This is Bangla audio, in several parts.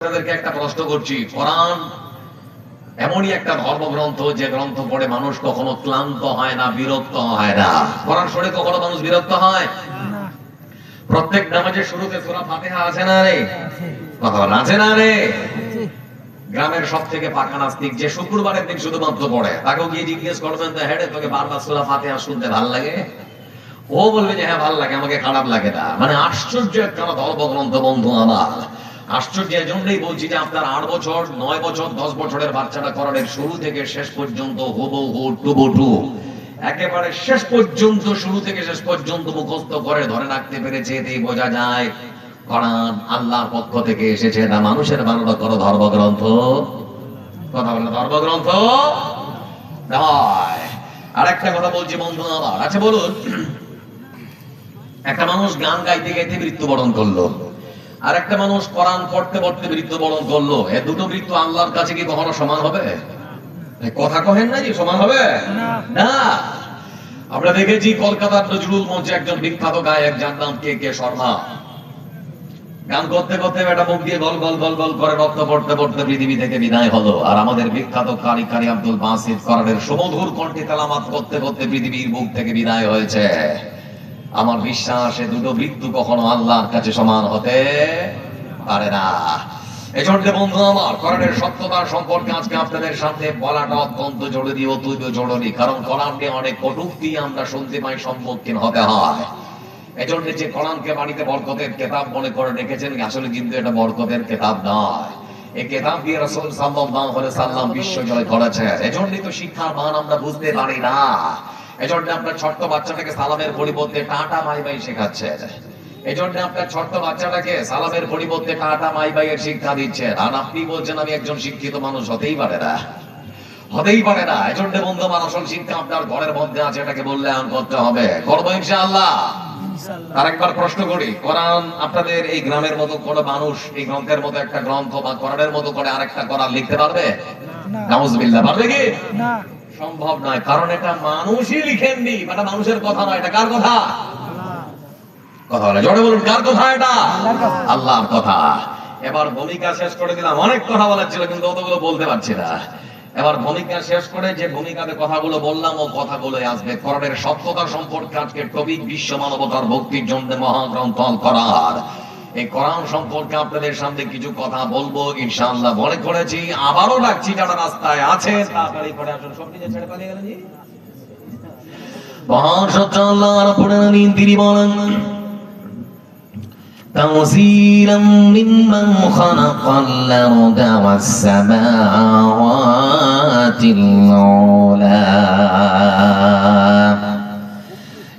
আপনাদেরকে একটা প্রশ্ন করছি, কোরআন এমনই একটা ধর্মগ্রন্থ যে গ্রন্থ পড়ে মানুষ কখনো ক্লান্ত হয় না, বিরক্ত হয় না। কোরআন পড়ে কখনো মানুষ বিরক্ত হয় না। প্রত্যেক নামাজের শুরুতে সূরা ফাতিহা আছে না রে? কথা বলেন, আছে না রে? গ্রামের সব থেকে পাকা নাস্তিক যে শুক্রবারের দিন শুধুমাত্র পড়ে, তাকেও গিয়ে জিজ্ঞেস করবেন তো হেডে তোকে বারবার সূরা ফাতিহা শুনতে ভালো লাগে? ও বলবে যে হ্যাঁ ভালো লাগে, আমাকে খারাপ লাগে না। মানে আশ্চর্য একটা ধর্মগ্রন্থ বন্ধু আমার। আশ্চর্য এজন্যই বলছি যে আপনার 8 বছর 9 বছর 10 বছরের বাচ্চাটা কোরআনের শুরু থেকে শেষ পর্যন্ত হুবহু টুবটু একেবারে শেষ পর্যন্ত, শুরু থেকে শেষ পর্যন্ত মুখস্থ করে ধরে রাখতে পেরেছে। এতেই বোঝা যায় কোরআন আল্লাহর পক্ষ থেকে এসেছে, না মানুষের বানানো কোনো ধর্মগ্রন্থ। কথা বলে ধর্মগ্রন্থ নয়। আর একটা কথা বলছি বন্ধু আমার, আচ্ছা বলুন, একটা মানুষ গান গাইতে গাইতে মৃত্যুবরণ করলো, আর একটা মানুষ কোরআন পড়তে পড়তে মৃত্যুবরণ করলো, এ দুটো মৃত্যু আল্লাহর কাছে কি কখনো সমান হবে? কথা কহেন না যে সমান হবে না। আমরা দেখেছি কলকাতার নজরুল মঞ্চে একজন বিখ্যাত গায়ক, যার নাম কে কে শর্মা, গান করতে করতে একটা মুখ দিয়ে গল গল গল গল করে রক্ত পড়তে পড়তে পৃথিবী থেকে বিদায় হলো। আর আমাদের বিখ্যাত কারি আব্দুল বাসিত কোরআনের সুমধুর কণ্ঠে তেলাওয়াত করতে করতে পৃথিবীর বুক থেকে বিদায় হয়েছে। আমার বিশ্বাস এই দুটো মৃত্যু কখনো আল্লাহর কাছে সমান হতে পারে না। এজন্য বন্ধু আমার, কোরআনের সত্যতা সম্পর্কে আজকে আপনাদের সামনে বলাটা অত্যন্ত জরুরি, অত্যন্ত জরুরি। কারণ কোরআন নিয়ে অনেক কটূক্তি আমরা শুনতে পাই, সম্মুখীন হতে হয়। এজন্য যে কোরআনকে বাড়িতে বরকতের কিতাব মনে করে রেখেছেন, আসলে কিন্তু এটা বরকতের কিতাব নয়। এই কিতাব দিয়ে রাসূল সাল্লাল্লাহু আলাইহি সাল্লাম বিশ্ব জয় করেছেন। এজন্যই তো শিক্ষার মান আমরা বুঝতে পারি না। এজন্য আপনার ছোট্ট বাচ্চাটাকে সালামের পরিবর্তে টাটা বাই বাই শেখাচ্ছে। এজন্য আপনার ছোট্ট বাচ্চাটাকে সালামের পরিবর্তে টাটা বাই বাই এর শিক্ষা দিচ্ছেন। আর আপনি বলছেন আমি একজন শিক্ষিত মানুষ, হতেই পারে না, হতেই পারে না। এজন্য বন্ধু আমার, আসল শিক্ষা আপনার ঘরের মধ্যে আছে, এটাকে মূল্যায়ন করতে হবে। করবো ইনশাআল্লাহ। আর একবার প্রশ্ন করি, কোরআন আপনাদের এই গ্রামের মতো কোন মানুষ এই গ্রন্থের মতো একটা গ্রন্থ বা কোরআনের মতো করে আরেকটা কোরআন লিখতে পারবে? নাউজুবিল্লাহ, পারবে কি? না, সম্ভব নয়। কারণ এটা মানুষই লিখেননি, এটা মানুষের কথা নয়। এটা কার কথা? কথা বলে জোরে বলুন, কার কথা এটা? আল্লাহর কথা। এবার ভূমিকা শেষ করে দিলাম, অনেক কথা বলার ছিল কিন্তু অতগুলো বলতে পারছি না। এবার ভূমিকা শেষ করে যে ভূমিকাতে কথাগুলো বললাম, ও কথাগুলো আসবে কোরআনের সত্যতা সম্পর্কে। আজকে টপিক বিশ্ব মানবতার ভক্তির জন্য মহাগ্রন্থ আল কোরআন। এই কোরআন সম্পর্কে আপনাদের সামনে কিছু কথা বলবো ইনশাআল্লাহ। মনে করেছি আবারও ডাকছি, যারা রাস্তায় আছে তাড়াতাড়ি করে আসুন। সব কিছু ছেড়ে পালিয়ে গেলেন জি। মহান সত্য আল্লাহ রাব্বুল আলামিন তিনি বলেন, تنزيلا ممن خلق الأرض والسماوات العلى।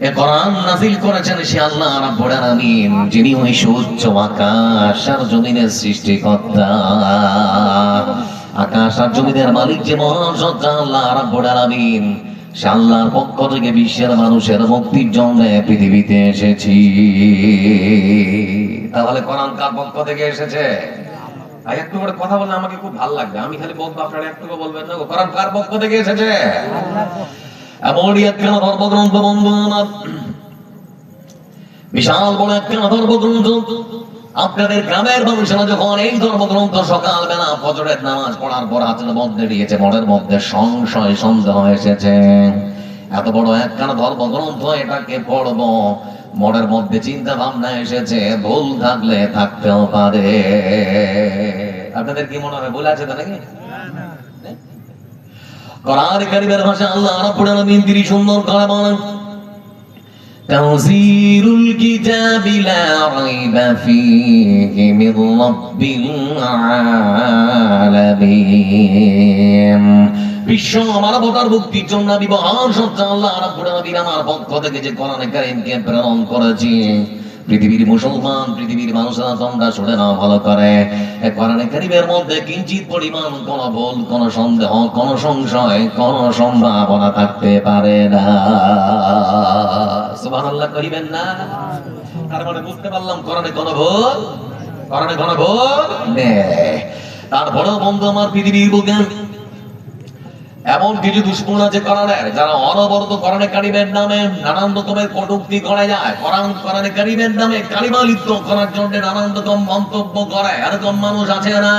এ কোরআন নাযিল করেছেন সে আল্লাহ রাব্বুল আলামিন, যিনি ওই সুউচ্চ আকাশ আর জমিনের সৃষ্টিকর্তা। আকাশ আর জমিনের মালিক যে মহান সত্তা আল্লাহ রাব্বুল আলামিন, সে আল্লাহর পক্ষ থেকে বিশ্বের মানুষের মুক্তির জন্য পৃথিবীতে এসেছি। তাহলে কোরআন কার পক্ষ থেকে এসেছে? আর একটু করে কথা বললে আমাকে খুব ভালো লাগবে। আমি খালি বলবো, আপনারা একটু বলবেন না। কোরআন কার পক্ষ থেকে এসেছে? এমনই একখানা ধর্মগ্রন্থ বন্ধু আমার, বিশাল বড় একখানা ধর্মগ্রন্থ। আপনাদের গ্রামের মানুষেরা যখন এই ধর্মগ্রন্থ সকালবেলা ফজরের নামাজ পড়ার পর হাতের মধ্যে দিয়েছে, মনের মধ্যে সংশয় সন্দেহ এসেছে, এত বড় একখানা ধর্মগ্রন্থ, এটাকে পড়বো, মনের মধ্যে চিন্তা ভাবনা এসেছে, ভুল থাকলে থাকতেও পারে। আপনাদের কি মনে হয় ভুল আছে তা নাকি? কোরআন কারীমের ভাষা আল্লাহ রাব্বুল আলামিন তিনি সুন্দর করে বলেন, তানজিলুল কিতাবি লা রাইবা ফীহি মির রাব্বিল আলামিন। বিশ্ব মানবতার মুক্তির জন্য আমি মহান সত্য আল্লাহ রাব্বুল আলামিন আমার পক্ষ থেকে যে কোরআন কারীমকে প্রেরণ করেছি, পৃথিবীর মুসলমান, পৃথিবীর মানুষেরা তোমরা শুনে নাও ভালো করে। এই কোরআন কারীমের মধ্যে কিঞ্চিত পরিমাণ কোন ভুল, কোন সন্দেহ, কোন সংশয়, কোন সম্ভাবনা থাকতে পারে না। সুবহানাল্লাহ করিবেন না? তার মানে বুঝতে পারলাম কোরআনে কোন ভুল, কোরআনে কোন ভুল নেই। তারপরেও বন্ধু আমার, পৃথিবীর বুকে এমন কিছু দুশ্মন আছে কোরআনের, যারা অনবরত কোরআনে কারিমের নামে নানান রকমের কটূক্তি করে যায়, কোরআনে কারিমের নামে কালিমা লিপ্ত করার জন্য নানান রকম মন্তব্য করে। এরকম মানুষ আছে না?